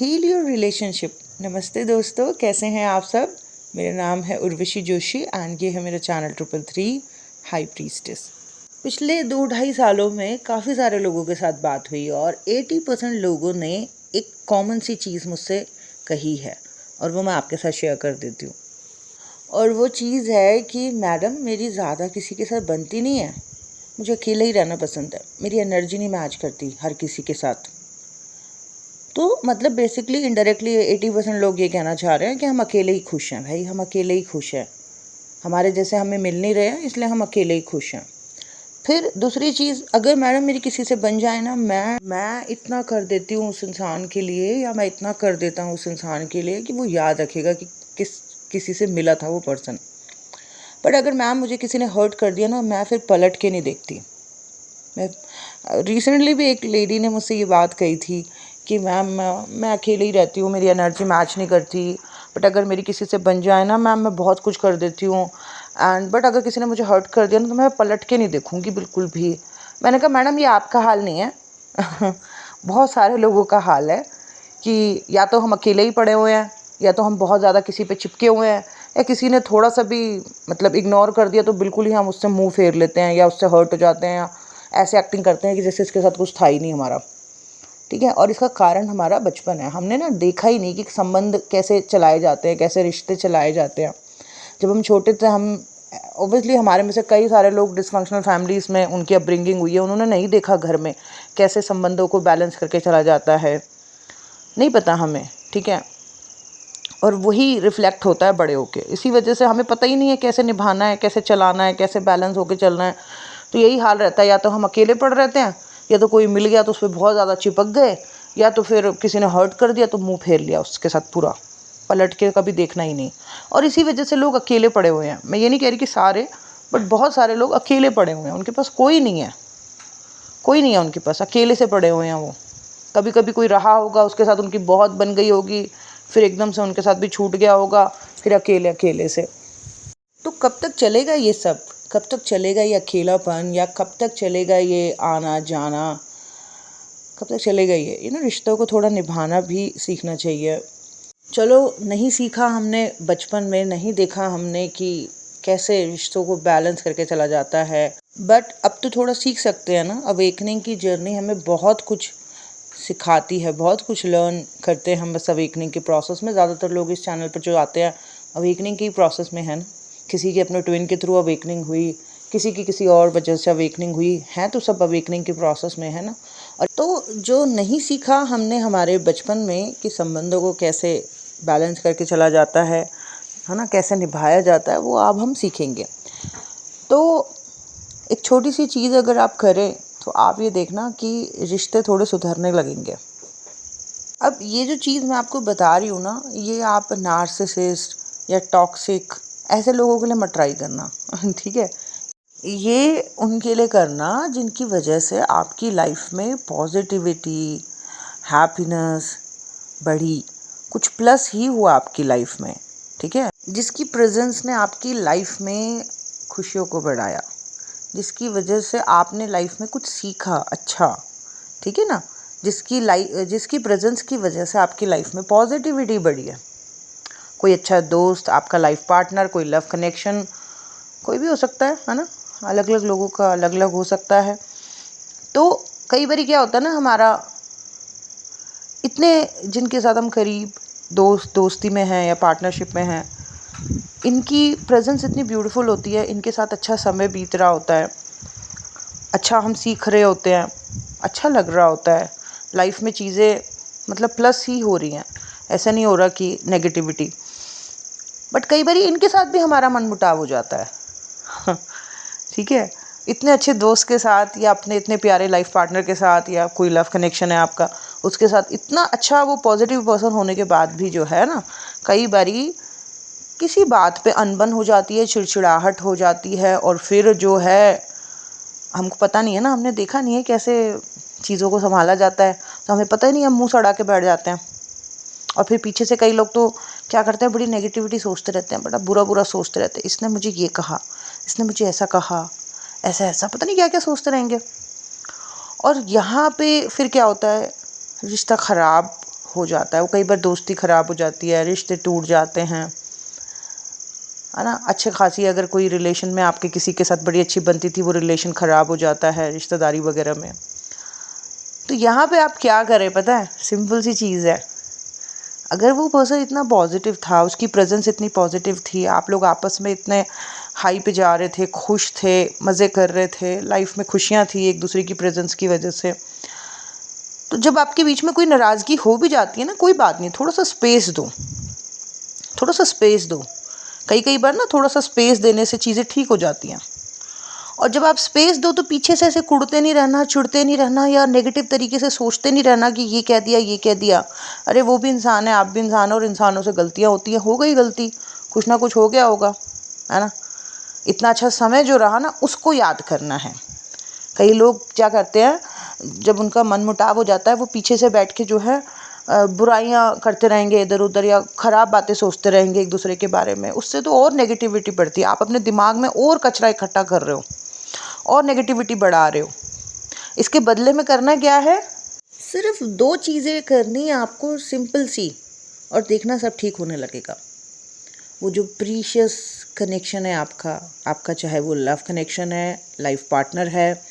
Heal your relationship. नमस्ते दोस्तों, कैसे हैं आप सब। मेरा नाम है उर्वशी जोशी एंड ये है मेरा चैनल 333 हाई प्रीस्टेस। पिछले 2-2.5 सालों में काफ़ी सारे लोगों के साथ बात हुई और 80% लोगों ने एक कॉमन सी चीज़ मुझसे कही है और वो मैं आपके साथ शेयर कर देती हूँ। और वो चीज़ है कि मैडम, मेरी ज़्यादा किसी के साथ बनती नहीं है, मुझे अकेले ही रहना पसंद है, मेरी एनर्जी नहीं मैच करती हर किसी के साथ। तो मतलब बेसिकली इनडायरेक्टली 80% लोग ये कहना चाह रहे हैं कि हम अकेले ही खुश हैं। भाई, हम अकेले ही खुश हैं, हमारे जैसे हमें मिल नहीं रहे हैं, इसलिए हम अकेले ही खुश हैं। फिर दूसरी चीज़, अगर मैडम मेरी किसी से बन जाए ना, मैं इतना कर देती हूँ उस इंसान के लिए, या मैं इतना कर देता हूँ उस इंसान के लिए कि वो याद रखेगा कि किसी से मिला था वो पर्सन। बट अगर मैम मुझे किसी ने हर्ट कर दिया ना, मैं फिर पलट के नहीं देखती। मैं रिसेंटली भी एक लेडी ने मुझसे ये बात कही थी कि मैम मैं अकेले ही रहती हूँ, मेरी एनर्जी मैच नहीं करती, बट अगर मेरी किसी से बन जाए ना मैम, मैं बहुत कुछ कर देती हूँ बट अगर किसी ने मुझे हर्ट कर दिया ना तो मैं पलट के नहीं देखूँगी बिल्कुल भी। मैंने कहा मैडम, ये आपका हाल नहीं है बहुत सारे लोगों का हाल है कि या तो हम अकेले ही पड़े हुए हैं, या तो हम बहुत ज़्यादा किसी पे चिपके हुए हैं, या किसी ने थोड़ा सा भी मतलब इग्नोर कर दिया तो बिल्कुल ही हम उससे मुंह फेर लेते हैं या उससे हर्ट हो जाते हैं, या ऐसे एक्टिंग करते हैं कि जैसे इसके साथ कुछ था ही नहीं हमारा। ठीक है, और इसका कारण हमारा बचपन है। हमने ना देखा ही नहीं कि संबंध कैसे चलाए जाते हैं, कैसे रिश्ते चलाए जाते हैं। जब हम छोटे थे, हम ओबियसली हमारे में से कई सारे लोग डिसफंक्शनल फैमिलीज़ में उनकी अपब्रिंगिंग हुई है, उन्होंने नहीं देखा घर में कैसे संबंधों को बैलेंस करके चला जाता है, नहीं पता हमें। ठीक है, और वही रिफ्लेक्ट होता है बड़े होके। इसी वजह से हमें पता ही नहीं है कैसे निभाना है, कैसे चलाना है, कैसे बैलेंस होके चलना है। तो यही हाल रहता है, या तो हम अकेले पड़ रहते हैं, या तो कोई मिल गया तो उस पर बहुत ज़्यादा चिपक गए, या तो फिर किसी ने हर्ट कर दिया तो मुंह फेर लिया उसके साथ पूरा, पलट के कभी देखना ही नहीं। और इसी वजह से लोग अकेले पड़े हुए हैं। मैं ये नहीं कह रही कि सारे, बट बहुत सारे लोग अकेले पड़े हुए हैं, उनके पास कोई नहीं है, कोई नहीं है उनके पास, अकेले से पड़े हुए हैं वो। कभी कभी कोई रहा होगा, उसके साथ उनकी बहुत बन गई होगी, फिर एकदम से उनके साथ भी छूट गया होगा, फिर अकेले अकेले से। तो कब तक चलेगा ये सब, कब तक चलेगा ये अकेलापन, या कब तक चलेगा ये आना जाना, कब तक चलेगा ये ना। रिश्तों को थोड़ा निभाना भी सीखना चाहिए। चलो, नहीं सीखा हमने बचपन में, नहीं देखा हमने कि कैसे रिश्तों को बैलेंस करके चला जाता है, बट अब तो थोड़ा सीख सकते हैं ना। अवेकनिंग की जर्नी हमें बहुत कुछ सिखाती है, बहुत कुछ लर्न करते हैं हम बस अवेकनिंग के प्रोसेस में। ज़्यादातर लोग इस चैनल पर जो आते हैं अवेकनिंग के प्रोसेस में है ना। किसी की अपने ट्विन के थ्रू अवेकनिंग हुई, किसी की किसी और वजह से अवेकनिंग हुई है, तो सब अवेकनिंग के प्रोसेस में है ना। और तो जो नहीं सीखा हमने हमारे बचपन में कि संबंधों को कैसे बैलेंस करके चला जाता है ना, कैसे निभाया जाता है, वो अब हम सीखेंगे। तो एक छोटी सी चीज़ अगर आप करें तो आप ये देखना कि रिश्ते थोड़े सुधरने लगेंगे। अब ये जो चीज़ मैं आपको बता रही हूँ ना, ये आप नार्सिसिस्ट या टॉक्सिक ऐसे लोगों के लिए मत ट्राई करना ठीक है। ये उनके लिए करना जिनकी वजह से आपकी लाइफ में पॉजिटिविटी, हैप्पीनेस बढ़ी, कुछ प्लस ही हुआ आपकी लाइफ में। ठीक है, जिसकी प्रेजेंस ने आपकी लाइफ में खुशियों को बढ़ाया, जिसकी वजह से आपने लाइफ में कुछ सीखा अच्छा। ठीक है ना, जिसकी प्रेजेंस की वजह से आपकी लाइफ में पॉजिटिविटी बढ़ी है। कोई अच्छा दोस्त, आपका लाइफ पार्टनर, कोई लव कनेक्शन, कोई भी हो सकता है ना। अलग अलग लोगों का अलग अलग हो सकता है। तो कई बार क्या होता है ना, हमारा इतने जिनके साथ हम करीब दोस्ती में हैं या पार्टनरशिप में हैं, इनकी प्रेजेंस इतनी ब्यूटीफुल होती है, इनके साथ अच्छा समय बीत रहा होता है, अच्छा हम सीख रहे होते हैं, अच्छा लग रहा होता है, लाइफ में चीज़ें मतलब प्लस ही हो रही हैं, ऐसा नहीं हो रहा कि नेगेटिविटी। बट कई बार इनके साथ भी हमारा मनमुटाव हो जाता है ठीक है, इतने अच्छे दोस्त के साथ या अपने इतने प्यारे लाइफ पार्टनर के साथ, या कोई लव कनेक्शन है आपका, उसके साथ इतना अच्छा वो पॉजिटिव पर्सन होने के बाद भी जो है ना, कई बारी किसी बात पे अनबन हो जाती है, चिड़चिड़ाहट हो जाती है, और फिर जो है हमको पता नहीं है ना, हमने देखा नहीं है कैसे चीज़ों को संभाला जाता है, तो हमें पता ही नहीं, हम मुंह सड़ा के बैठ जाते हैं। और फिर पीछे से कई लोग तो क्या करते हैं, बड़ी नेगेटिविटी सोचते रहते हैं, बड़ा बुरा बुरा सोचते रहते हैं, इसने मुझे ये कहा, इसने मुझे ऐसा कहा, ऐसा ऐसा पता नहीं क्या क्या सोचते रहेंगे। और यहाँ पे फिर क्या होता है, रिश्ता ख़राब हो जाता है। वो कई बार दोस्ती ख़राब हो जाती है, रिश्ते टूट जाते हैं, है ना। अच्छे खासी अगर कोई रिलेशन में आपके किसी के साथ बड़ी अच्छी बनती थी, वो रिलेशन ख़राब हो जाता है रिश्तेदारी वगैरह में। तो यहाँ पे आप क्या करें पता है, सिंपल सी चीज़ है। अगर वो पर्सन इतना पॉजिटिव था, उसकी प्रेजेंस इतनी पॉजिटिव थी, आप लोग आपस में इतने हाई पे जा रहे थे, खुश थे, मज़े कर रहे थे, लाइफ में खुशियाँ थी एक दूसरे की प्रेजेंस की वजह से, तो जब आपके बीच में कोई नाराज़गी हो भी जाती है ना, कोई बात नहीं, थोड़ा सा स्पेस दो, थोड़ा सा स्पेस दो। कई बार ना थोड़ा सा स्पेस देने से चीज़ें ठीक हो जाती हैं। और जब आप स्पेस दो तो पीछे से ऐसे कुड़ते नहीं रहना, चिढ़ते नहीं रहना, या नेगेटिव तरीके से सोचते नहीं रहना कि ये कह दिया, ये कह दिया। अरे वो भी इंसान है, आप भी इंसान हो, और इंसानों से गलतियाँ होती हैं, हो गई गलती, कुछ ना कुछ हो गया होगा, है ना। इतना अच्छा समय जो रहा ना, उसको याद करना है। कई लोग क्या करते हैं, जब उनका मन मुटाव हो जाता है, वो पीछे से बैठ के जो है बुराइयाँ करते रहेंगे इधर उधर, या ख़राब बातें सोचते रहेंगे एक दूसरे के बारे में। उससे तो और नेगेटिविटी बढ़ती है, आप अपने दिमाग में और कचरा इकट्ठा कर रहे हो और नेगेटिविटी बढ़ा रहे हो। इसके बदले में करना क्या है, सिर्फ 2 चीज़ें करनी है आपको, सिंपल सी, और देखना सब ठीक होने लगेगा। वो जो प्रीशियस कनेक्शन है आपका चाहे वो लव कनेक्शन है, लाइफ पार्टनर है,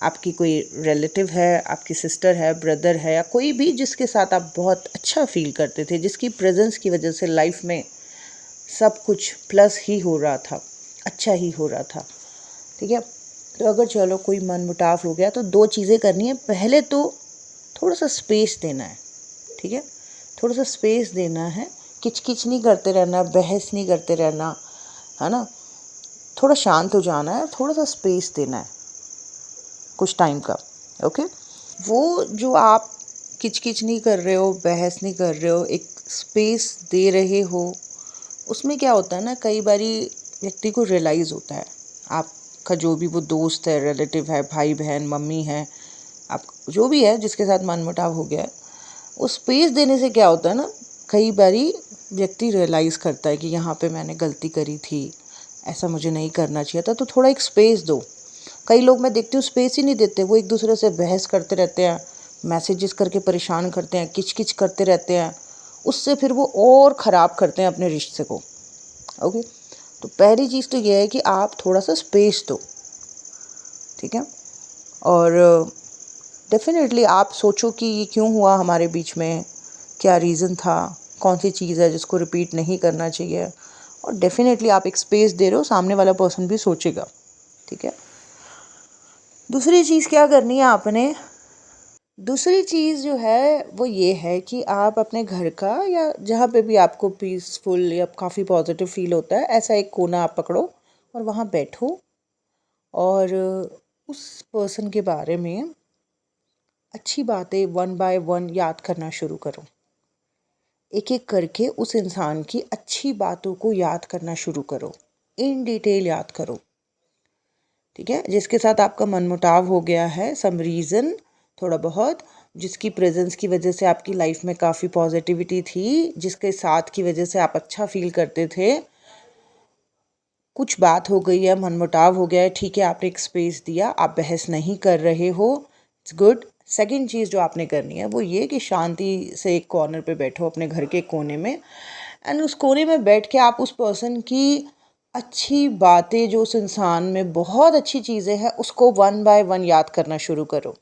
आपकी कोई रिलेटिव है, आपकी सिस्टर है, ब्रदर है, या कोई भी जिसके साथ आप बहुत अच्छा फील करते थे, जिसकी प्रेजेंस की वजह से लाइफ में सब कुछ प्लस ही हो रहा था, अच्छा ही हो रहा था, ठीक है। तो अगर चलो कोई मनमुटाव हो गया तो 2 चीज़ें करनी है। पहले तो थोड़ा सा स्पेस देना है, ठीक है, थोड़ा सा स्पेस देना है, किचकिच नहीं करते रहना, बहस नहीं करते रहना, है ना। थोड़ा शांत हो जाना है, थोड़ा सा स्पेस देना है कुछ टाइम का, ओके। वो जो आप किचकिच नहीं कर रहे हो, बहस नहीं कर रहे हो, एक स्पेस दे रहे हो, उसमें क्या होता है ना, कई बारी व्यक्ति को रियलाइज़ होता है आपका जो भी वो दोस्त है, रिलेटिव है, भाई बहन, मम्मी है, आप जो भी है जिसके साथ मनमुटाव हो गया है, उस स्पेस देने से क्या होता है ना, कई बारी व्यक्ति रियलाइज़ करता है कि यहाँ पे मैंने गलती करी थी, ऐसा मुझे नहीं करना चाहिए था, तो थोड़ा एक स्पेस दो। कई लोग मैं देखती हूँ स्पेस ही नहीं देते, वो एक दूसरे से बहस करते रहते हैं, मैसेजेस करके परेशान करते हैं, किचकिच करते रहते हैं, उससे फिर वो और ख़राब करते हैं अपने रिश्ते को, ओके। तो पहली चीज़ तो ये है कि आप थोड़ा सा स्पेस दो, ठीक है। और डेफिनेटली आप सोचो कि ये क्यों हुआ हमारे बीच में, क्या रीज़न था, कौन सी चीज़ है जिसको रिपीट नहीं करना चाहिए, और डेफिनेटली आप एक स्पेस दे रहे हो, सामने वाला पर्सन भी सोचेगा, ठीक है। दूसरी चीज़ क्या करनी है आपने, दूसरी चीज़ जो है वो ये है कि आप अपने घर का, या जहाँ पे भी आपको पीसफुल या काफ़ी पॉजिटिव फील होता है, ऐसा एक कोना आप पकड़ो और वहाँ बैठो, और उस पर्सन के बारे में अच्छी बातें 1 बाय 1 याद करना शुरू करो। एक एक करके उस इंसान की अच्छी बातों को याद करना शुरू करो, इन डिटेल याद करो, ठीक है। जिसके साथ आपका मनमुटाव हो गया है, सम रीज़न, थोड़ा बहुत, जिसकी प्रेजेंस की वजह से आपकी लाइफ में काफ़ी पॉजिटिविटी थी, जिसके साथ की वजह से आप अच्छा फील करते थे, कुछ बात हो गई है, मनमुटाव हो गया है, ठीक है, आपने एक स्पेस दिया, आप बहस नहीं कर रहे हो, इट्स गुड। सेकंड चीज़ जो आपने करनी है वो ये कि शांति से एक कॉर्नर पे बैठो अपने घर के कोने में, एंड उस कोने में बैठ के आप उस पर्सन की अच्छी बातें, जो उस इंसान में बहुत अच्छी चीज़ें हैं, उसको 1 बाय 1 याद करना शुरू करो।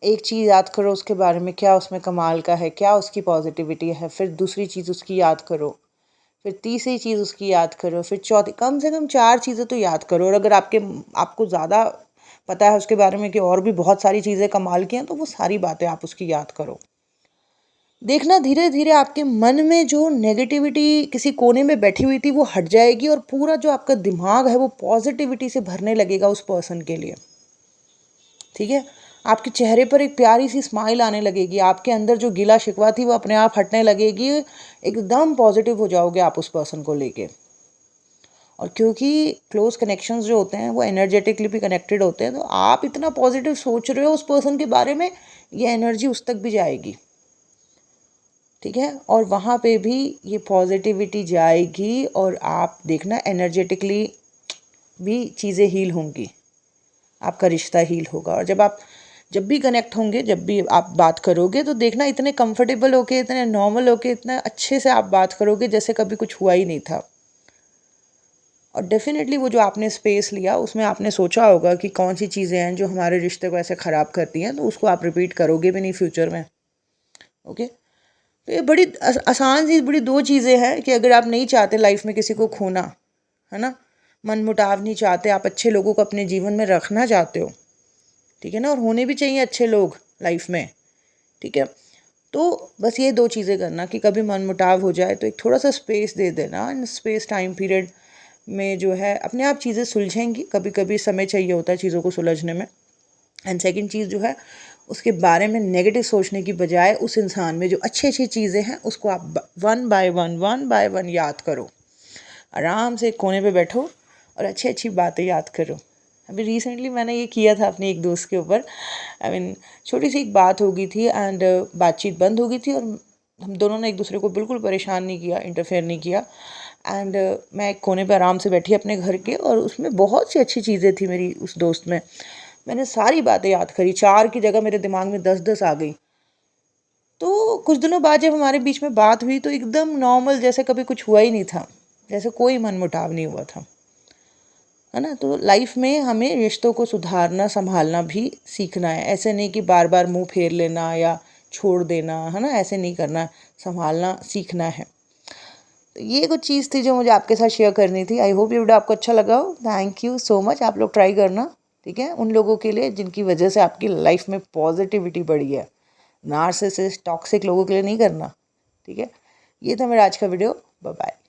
एक चीज़ याद करो उसके बारे में, क्या उसमें कमाल का है, क्या उसकी पॉजिटिविटी है, फिर दूसरी चीज़ उसकी याद करो, फिर तीसरी चीज़ उसकी याद करो, फिर चौथी, कम से कम 4 चीज़ें तो याद करो। और अगर आपको ज़्यादा पता है उसके बारे में कि और भी बहुत सारी चीज़ें कमाल की हैं, तो वो सारी बातें आप उसकी याद करो। देखना धीरे धीरे आपके मन में जो नेगेटिविटी किसी कोने में बैठी हुई थी वो हट जाएगी, और पूरा जो आपका दिमाग है वो पॉजिटिविटी से भरने लगेगा उस पर्सन के लिए, ठीक है। आपके चेहरे पर एक प्यारी सी स्माइल आने लगेगी, आपके अंदर जो गिला शिकवा थी वो अपने आप हटने लगेगी, एकदम पॉजिटिव हो जाओगे आप उस पर्सन को लेके। और क्योंकि क्लोज कनेक्शंस जो होते हैं वो एनर्जेटिकली भी कनेक्टेड होते हैं, तो आप इतना पॉजिटिव सोच रहे हो उस पर्सन के बारे में, ये एनर्जी उस तक भी जाएगी, ठीक है। और वहाँ पे भी ये पॉजिटिविटी जाएगी, और आप देखना एनर्जेटिकली भी चीज़ें हील होंगी, आपका रिश्ता हील होगा। और जब आप जब भी कनेक्ट होंगे, जब भी आप बात करोगे तो देखना इतने कंफर्टेबल होके, इतने नॉर्मल होके, इतना अच्छे से आप बात करोगे जैसे कभी कुछ हुआ ही नहीं था। और डेफिनेटली वो जो आपने स्पेस लिया उसमें आपने सोचा होगा कि कौन सी चीज़ें हैं जो हमारे रिश्ते को ऐसे ख़राब करती हैं, तो उसको आप रिपीट करोगे भी नहीं फ्यूचर में। ओके, तो ये बड़ी आसान सी बड़ी दो चीज़ें हैं कि अगर आप नहीं चाहते लाइफ में किसी को खोना, है ना, मन मुटाव नहीं चाहते, आप अच्छे लोगों को अपने जीवन में रखना चाहते हो, ठीक है ना, और होने भी चाहिए अच्छे लोग लाइफ में, ठीक है। तो बस ये दो चीज़ें करना कि कभी मन मुटाव हो जाए तो एक थोड़ा सा स्पेस दे देना, एंड स्पेस टाइम पीरियड में जो है अपने आप चीज़ें सुलझेंगी। कभी कभी समय चाहिए होता है चीज़ों को सुलझने में। एंड सेकंड चीज़ जो है, उसके बारे में नेगेटिव सोचने की बजाय उस इंसान में जो अच्छी अच्छी चीज़ें हैं उसको आप वन बाय वन याद करो। आराम से एक कोने पे बैठो और अच्छी अच्छी बातें याद करो। अभी रिसेंटली मैंने ये किया था अपने एक दोस्त के ऊपर। छोटी सी एक बात हो गई थी एंड बातचीत बंद हो गई थी, और हम दोनों ने एक दूसरे को बिल्कुल परेशान नहीं किया, इंटरफेयर नहीं किया। एंड मैं एक कोने पे आराम से बैठी अपने घर के, और उसमें बहुत सी अच्छी चीज़ें थी मेरी उस दोस्त में। मैंने सारी बातें याद करी, 4 की जगह मेरे दिमाग में 10-10 आ गई। तो कुछ दिनों बाद जब हमारे बीच में बात हुई तो एकदम नॉर्मल, जैसे कभी कुछ हुआ ही नहीं था, जैसे कोई मनमुटाव नहीं हुआ था, है ना। तो लाइफ में हमें रिश्तों को सुधारना संभालना भी सीखना है। ऐसे नहीं कि बार बार मुंह फेर लेना या छोड़ देना, है ना, ऐसे नहीं करना, संभालना सीखना है। तो ये कुछ चीज़ थी जो मुझे आपके साथ शेयर करनी थी। आई होप ये वीडियो आपको अच्छा लगा हो। Thank you so much. आप लोग ट्राई करना, ठीक है, उन लोगों के लिए जिनकी वजह से आपकी लाइफ में पॉजिटिविटी बढ़ी है। नार्सिसिस्ट टॉक्सिक लोगों के लिए नहीं करना, ठीक है। ये था मेरा आज का वीडियो। Bye bye.